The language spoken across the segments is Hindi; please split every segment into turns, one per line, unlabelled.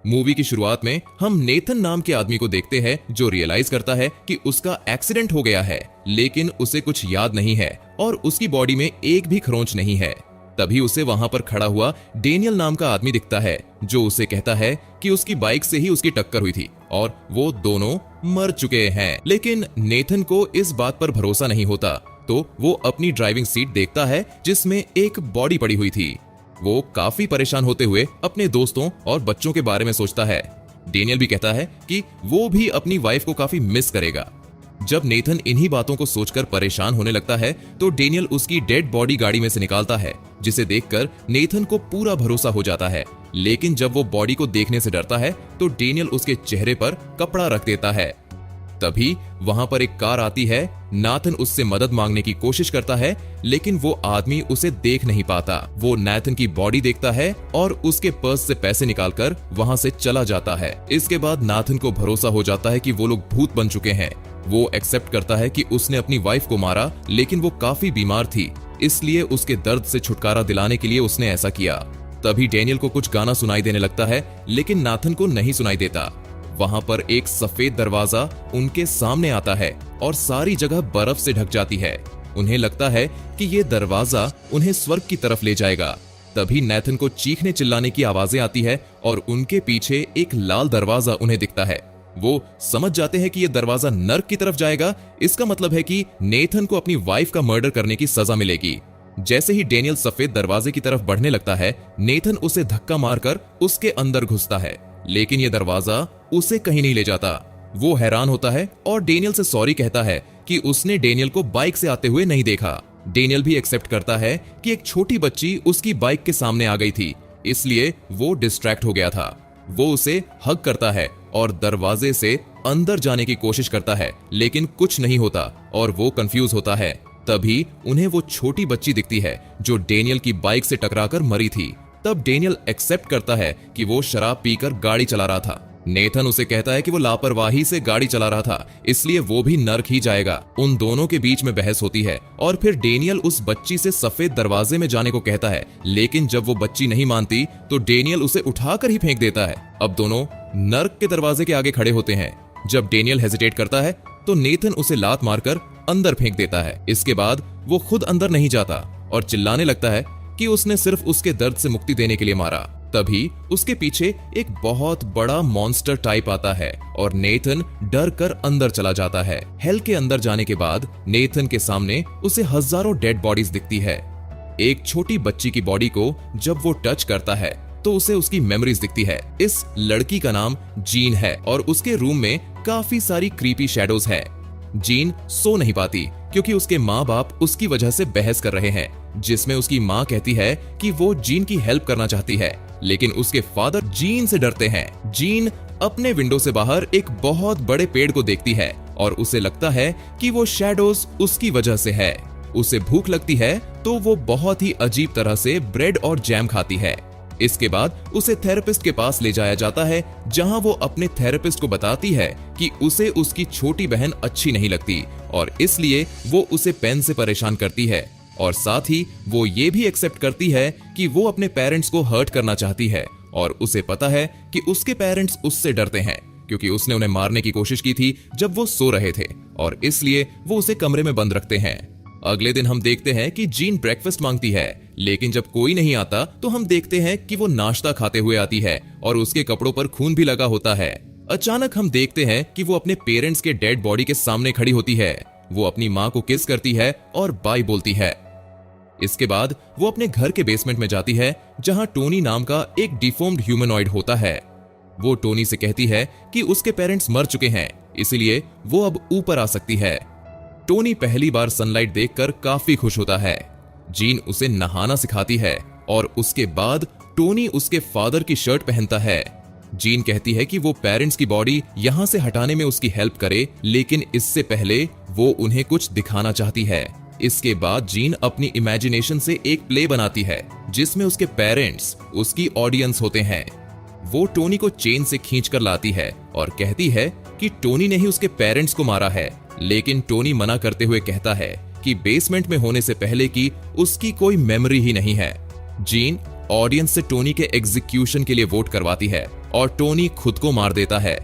मूवी की शुरुआत में हम नेथन नाम के आदमी को देखते हैं जो रियलाइज करता है कि उसका एक्सीडेंट हो गया है, लेकिन उसे कुछ याद नहीं है और उसकी बॉडी में एक भी खरोंच नहीं है। तभी उसे वहां पर खड़ा हुआ डेनियल नाम का आदमी दिखता है जो उसे कहता है कि उसकी बाइक से ही उसकी टक्कर हुई थी और वो दोनों मर चुके हैं। लेकिन नेथन को इस बात पर भरोसा नहीं होता, तो वो अपनी ड्राइविंग सीट देखता है जिसमें एक बॉडी पड़ी हुई थी। वो काफी परेशान होते हुए अपने दोस्तों और बच्चों के बारे में सोचता है। डेनियल भी कहता है कि वो भी अपनी वाइफ को काफी मिस करेगा। जब नेथन इन्हीं बातों को सोचकर परेशान होने लगता है तो डेनियल उसकी डेड बॉडी गाड़ी में से निकालता है, जिसे देखकर नेथन को पूरा भरोसा हो जाता है। लेकिन जब वो बॉडी को देखने से डरता है तो डेनियल उसके चेहरे पर कपड़ा रख देता है। तभी वहां पर एक कार आती है। नाथन उससे मदद मांगने की कोशिश करता है, लेकिन वो आदमी उसे देख नहीं पाता। वो नाथन की बॉडी देखता है और उसके पर्स से पैसे निकालकर वहां से चला जाता है। इसके बाद नाथन को भरोसा हो जाता है कि वो लोग भूत बन चुके हैं। वो एक्सेप्ट करता है कि उसने अपनी वाइफ को मारा, लेकिन वो काफी बीमार थी, इसलिए उसके दर्द से छुटकारा दिलाने के लिए उसने ऐसा किया। तभी डेनियल को कुछ गाना सुनाई देने लगता है, लेकिन नाथन को नहीं सुनाई देता। वहां पर एक सफेद दरवाजा उनके सामने आता है और सारी जगह बर्फ से ढक जाती है। उन्हें लगता है कि ये दरवाजा उन्हें स्वर्ग की तरफ ले जाएगा। तभी नाथन को चीखने चिल्लाने की आवाजें आती है और उनके पीछे एक लाल दरवाजा उन्हें दिखता है। वो समझ जाते हैं कि ये दरवाजा नर्क की तरफ जाएगा। इसका मतलब है कि नेथन को अपनी वाइफ का मर्डर करने की सजा मिलेगी। जैसे ही डेनियल सफेद दरवाजे की तरफ बढ़ने लगता है, नेथन उसे धक्का मारकर उसके अंदर घुसता है, लेकिन ये दरवाजा उसे कहीं नहीं ले जाता। वो हैरान होता है और डेनियल से सॉरी कहता है कि उसने डेनियल को बाइक से आते हुए नहीं देखा। डेनियल भी एक्सेप्ट करता है कि एक छोटी बच्ची उसकी बाइक के सामने आ गई थी, इसलिए वो डिस्ट्रैक्ट हो गया था। वो उसे हग करता है और दरवाजे से अंदर जाने की कोशिश करता है, लेकिन कुछ नहीं होता और वो कंफ्यूज होता है। तभी उन्हें वो छोटी बच्ची दिखती है जो डेनियल की बाइक से टकराकर मरी थी। तब डेनियल एक्सेप्ट करता है कि वो शराब पीकर गाड़ी चला रहा था। नेथन उसे कहता है कि वो लापरवाही से गाड़ी चला रहा था, इसलिए वो भी नर्क ही जाएगा। उन दोनों के बीच में बहस होती है और फिर डेनियल उस बच्ची से सफेद दरवाजे में जाने को कहता है, लेकिन जब वो बच्ची नहीं मानती तो डेनियल उसे उठाकर ही फेंक देता है। अब दोनों नर्क के दरवाजे के आगे खड़े होते हैं। जब डेनियल हेजिटेट करता है तो नेथन उसे लात मारकर अंदर फेंक देता है। इसके बाद वो खुद अंदर नहीं जाता और चिल्लाने लगता है कि उसने सिर्फ उसके दर्द से मुक्ति देने के लिए मारा। तभी उसके पीछे एक बहुत बड़ा मॉन्स्टर टाइप आता है और नेथन डर कर अंदर चला जाता है। हेल के अंदर जाने के बाद नेथन के सामने उसे हजारों डेड बॉडीज दिखती है। एक छोटी बच्ची की बॉडी को जब वो टच करता है तो उसे उसकी मेमोरीज दिखती है। इस लड़की का नाम जीन है और उसके रूम में काफी सारी क्रीपी शैडोज है। जीन सो नहीं पाती क्योंकि उसके माँ बाप उसकी वजह से बहस कर रहे हैं, जिसमें उसकी माँ कहती है कि वो जीन की हेल्प करना चाहती है, लेकिन उसके फादर जीन से डरते हैं। जीन अपने विंडो से बाहर एक बहुत बड़े पेड़ को देखती है और उसे लगता है कि वो शैडोज उसकी वजह से है। उसे भूख लगती है तो वो बहुत ही अजीब तरह से ब्रेड और जैम खाती है। इसके बाद उसे थेरेपिस्ट के पास ले जाया जाता है, जहां वो अपने थेरेपिस्ट को बताती है कि उसे उसकी छोटी बहन अच्छी नहीं लगती और इसलिए वो उसे पेन से परेशान करती है। और साथ ही वो ये भी एक्सेप्ट करती है कि वो अपने पेरेंट्स को हर्ट करना चाहती है और उसे पता है कि उसके पेरेंट्स उससे डरते हैं क्योंकि उसने उन्हें मारने की कोशिश की थी जब वो सो रहे थे और इसलिए वो उसे कमरे में बंद रखते हैं। अगले दिन हम देखते हैं कि जीन ब्रेकफास्ट मांगती है, लेकिन जब कोई नहीं आता तो हम देखते हैं कि वो नाश्ता खाते हुए आती है और उसके कपड़ों पर खून भी लगा होता है। अचानक हम देखते हैं कि वो अपने पेरेंट्स के डेड बॉडी के सामने खड़ी होती है। वो अपनी माँ को किस करती है और बाय बोलती है। इसके बाद वो अपने घर के बेसमेंट में जाती है, जहां टोनी नाम का एक डिफॉर्म्ड ह्यूमनॉइड होता है। वो टोनी से कहती है कि उसके पेरेंट्स मर चुके हैं, इसलिए वो अब ऊपर आ सकती है। टोनी पहली बार सनलाइट देखकर काफी खुश होता है। जीन उसे नहाना सिखाती है और उसके बाद टोनी उसके फादर की शर्ट पहनता है। जीन कहती है कि वो पेरेंट्स की बॉडी यहां से हटाने में उसकी हेल्प करे, लेकिन इससे पहले वो उन्हें कुछ दिखाना चाहती है। इसके बाद जीन अपनी इमेजिनेशन से एक प्ले बनाती है जिसमें उसके पेरेंट्स उसकी ऑडियंस होते हैं। वो टोनी को चेन से खींच कर लाती है और कहती है कि टोनी ने ही उसके पेरेंट्स को मारा है, लेकिन टोनी मना करते हुए कहता है कि बेसमेंट में होने से पहले की उसकी कोई मेमोरी ही नहीं है। जीन ऑडियंस से टोनी के एग्जीक्यूशन के लिए वोट करवाती है और टोनी खुद को मार देता है।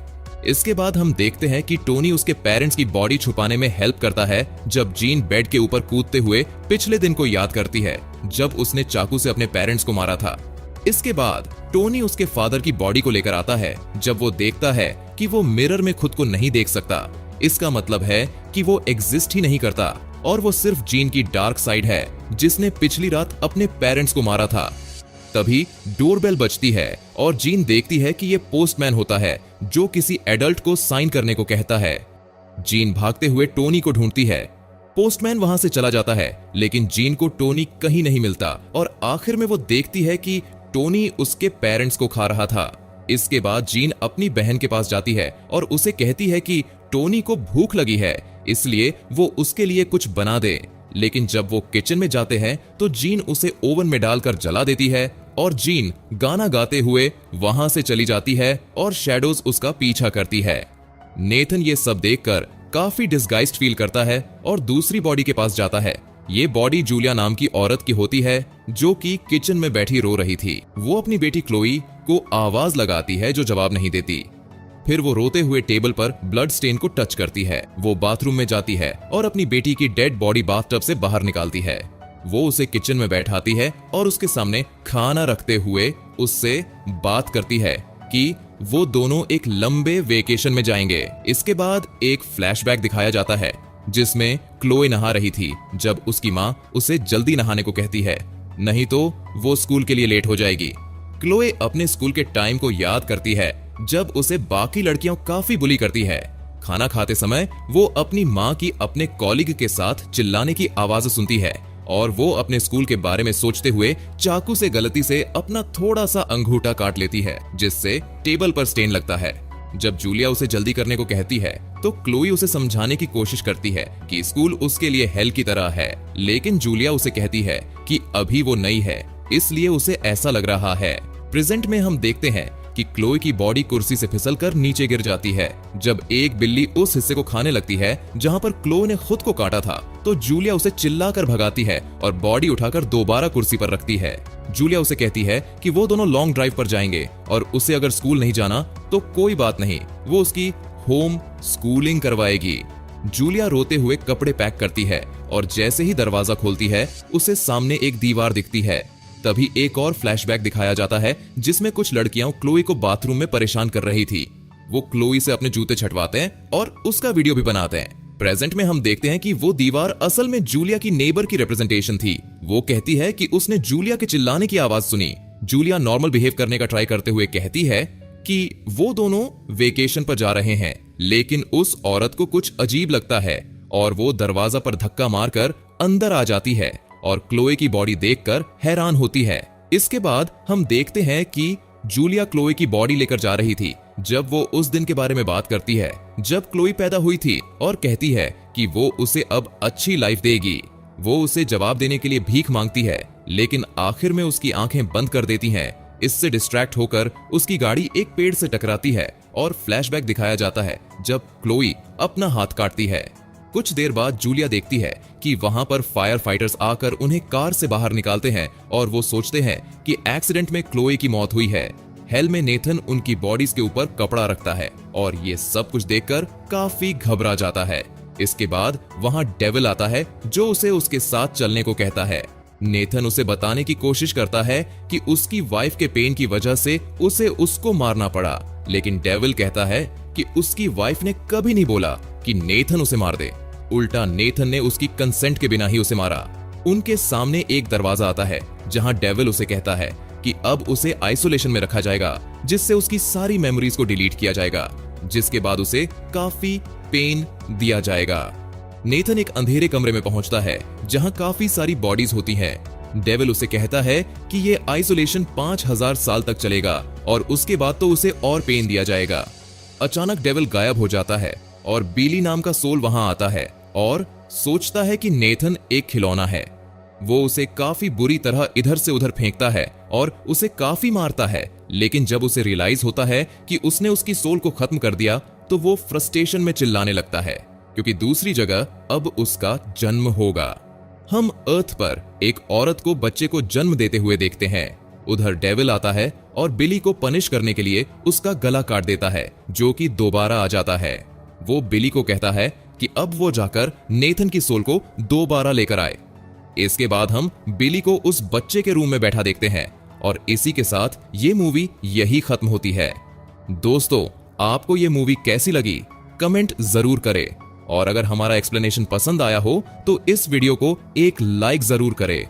इसके बाद हम देखते हैं कि टोनी उसके पेरेंट्स की बॉडी छुपाने में हेल्प करता है जब जीन बेड के ऊपर कूदते हुए पिछले दिन को याद करती है जब उसने चाकू से अपने पेरेंट्स को मारा था। इसके बाद टोनी उसके फादर की बॉडी को लेकर आता है जब वो देखता है कि वो मिरर में खुद को नहीं देख सकता। इसका मतलब है कि वो एग्जिस्ट ही नहीं करता और वो सिर्फ जीन की डार्क साइड है जिसने पिछली रात अपने पेरेंट्स को मारा था। तभी डोरबेल बजती है और जीन देखती है कि ये पोस्टमैन होता है जो किसी एडल्ट को साइन करने को कहता है। जीन भागते हुए टोनी को ढूंढती है। पोस्टमैन वहां से चला जाता है लेकिन जीन को टोनी कहीं नहीं मिलता और आखिर में वो देखती है कि टोनी उसके पेरेंट्स को खा रहा था। इसके बाद जीन अपनी बहन के पास जाती है और उसे कहती है कि टोनी को भूख लगी है इसलिए वो उसके लिए कुछ बना दे। लेकिन जब वो किचन में जाते हैं तो जीन उसे ओवन में डालकर जला देती है और जीन गाना गाते हुए वहां से चली जाती है और शैडोज उसका पीछा करती है। नेथन ये सब देखकर काफी डिस्गाइज्ड फील करता है और दूसरी बॉडी के पास जाता है। ये बॉडी जूलिया नाम की औरत की होती है जो कि किचन में बैठी रो रही थी। वो अपनी बेटी क्लोई को आवाज लगाती है जो जवाब नहीं देती। फिर वो रोते हुए टेबल पर ब्लड स्टेन को टच करती है। वो बाथरूम में जाती है और अपनी बेटी की डेड बॉडी बाथटब से बाहर निकालती है। वो उसे किचन में बैठाती है और उसके सामने खाना रखते हुए उससे बात करती है कि वो दोनों एक लंबे वेकेशन में जाएंगे। इसके बाद एक फ्लैशबैक दिखाया जाता है जिसमें क्लोए नहा रही थी जब उसकी माँ उसे जल्दी नहाने को कहती है, नहीं तो वो स्कूल के लिए लेट हो जाएगी। क्लोए अपने स्कूल के टाइम को याद करती है जब उसे बाकी लड़कियां काफी बुली करती है। खाना खाते समय वो अपनी माँ की अपने कॉलीग के साथ चिल्लाने की आवाज सुनती है और वो अपने स्कूल के बारे में सोचते हुए चाकू से गलती से अपना थोड़ा सा अंगूठा काट लेती है जिससे टेबल पर स्टेन लगता है। जब जूलिया उसे जल्दी करने को कहती है तो क्लोई उसे समझाने की कोशिश करती है कि स्कूल उसके लिए हेल की तरह है, लेकिन जूलिया उसे कहती है कि अभी वो नई है इसलिए उसे ऐसा लग रहा है। प्रेजेंट में हम देखते हैं कि क्लोई की बॉडी कुर्सी से फिसलकर नीचे गिर जाती है। जब एक बिल्ली उस हिस्से को खाने लगती है जहां पर क्लोई ने खुद को काटा था तो जूलिया उसे चिल्लाकर भगाती है और बॉडी उठाकर दोबारा कुर्सी पर रखती है। जूलिया उसे कहती है कि वो दोनों लॉन्ग ड्राइव पर जाएंगे और उसे अगर स्कूल नहीं जाना तो कोई बात नहीं, वो उसकी होम स्कूलिंग करवाएगी। जूलिया रोते हुए कपड़े पैक करती है और जैसे ही दरवाजा खोलती है उसे सामने एक दीवार दिखती है। तभी एक और फ्लैशबैक दिखाया जाता है जिसमें कुछ लड़कियां क्लोई को बाथरूम में परेशान कर रही थी। वो क्लोई से अपने जूते छटवाते हैं और उसका वीडियो भी बनाते हैं। प्रेजेंट में हम देखते हैं कि वो दीवार असल में जूलिया की नेबर की रिप्रेजेंटेशन थी। वो कहती है कि उसने जूलिया के चिल्लाने की आवाज सुनी। जूलिया नॉर्मल बिहेव करने का ट्राई करते हुए कहती है कि वो दोनों वेकेशन पर जा रहे हैं, लेकिन उस औरत को कुछ अजीब लगता है और वो दरवाजा पर धक्का मारकर अंदर आ जाती है और क्लोए की बॉडी देखकर हैरान होती है। इसके बाद हम देखते हैं कि जूलिया क्लोए की बॉडी लेकर जा रही थी जब वो उस दिन के बारे में बात करती है जब क्लोई पैदा हुई थी और कहती है कि वो उसे अब अच्छी लाइफ देगी। वो उसे जवाब देने के लिए भीख मांगती है लेकिन आखिर में उसकी आंखें बंद कर देती हैं। इससे डिस्ट्रैक्ट होकर उसकी गाड़ी एक पेड़ से टकराती है और फ्लैशबैक दिखाया जाता है जब क्लोई अपना हाथ काटती है। कुछ देर बाद जूलिया देखती है कि वहां पर फायर फाइटर्स आकर उन्हें कार से बाहर निकालते हैं और वो सोचते हैं कि एक्सीडेंट में क्लोई की मौत हुई है। हेल में नेथन उनकी बॉडीज के ऊपर कपड़ा रखता है और ये सब कुछ देखकर काफी घबरा जाता है। इसके बाद वहां डेविल आता है जो उसे उसके साथ चलने को कहता है। नेथन उसे बताने की कोशिश करता है कि उसकी वाइफ के पेन की वजह से उसे उसको मारना पड़ा, लेकिन डेविल कहता है कि उसकी वाइफ ने कभी नहीं बोला कि नेथन उसे मार दे। उल्टा नेथन ने उसकी कंसेंट के बिना ही उसे मारा। उनके सामने एक दरवाजा आता है जहां डेविल उसे कहता है कि अब उसे आइसोलेशन में रखा जाएगा जिससे उसकी सारी मेमोरीज को डिलीट किया जाएगा, जिसके बाद उसे काफी पेन दिया जाएगा। नेथन एक अंधेरे कमरे में पहुंचता है जहां काफी सारी बॉडीज होती हैं। डेविल उसे कहता है कि ये आइसोलेशन 5000 साल तक चलेगा और उसके बाद तो उसे और पेन दिया जाएगा। अचानक डेविल गायब हो जाता है और बिली नाम का सोल वहां आता है और सोचता है कि नेथन एक खिलौना है। वो उसे काफी बुरी तरह इधर से उधर फेंकता है और उसे काफी मारता है, लेकिन जब उसे रियलाइज होता है कि उसने उसकी सोल को खत्म कर दिया तो वो फ्रस्ट्रेशन में चिल्लाने लगता है क्योंकि दूसरी जगह अब उसका जन्म होगा। हम अर्थ पर एक औरत को बच्चे को जन्म देते हुए देखते हैं। उधर डेविल आता है और बिली को पनिश करने के लिए उसका गला काट देता है, जो कि दोबारा आ जाता है। वो बिली को कहता है कि अब वो जाकर नेथन की सोल को दोबारा लेकर आए। इसके बाद हम बिली को उस बच्चे के रूम में बैठा देखते हैं और इसी के साथ ये मूवी यही खत्म होती है। दोस्तों, आपको ये मूवी कैसी लगी कमेंट जरूर करें, और अगर हमारा एक्सप्लेनेशन पसंद आया हो तो इस वीडियो को एक लाइक जरूर करें।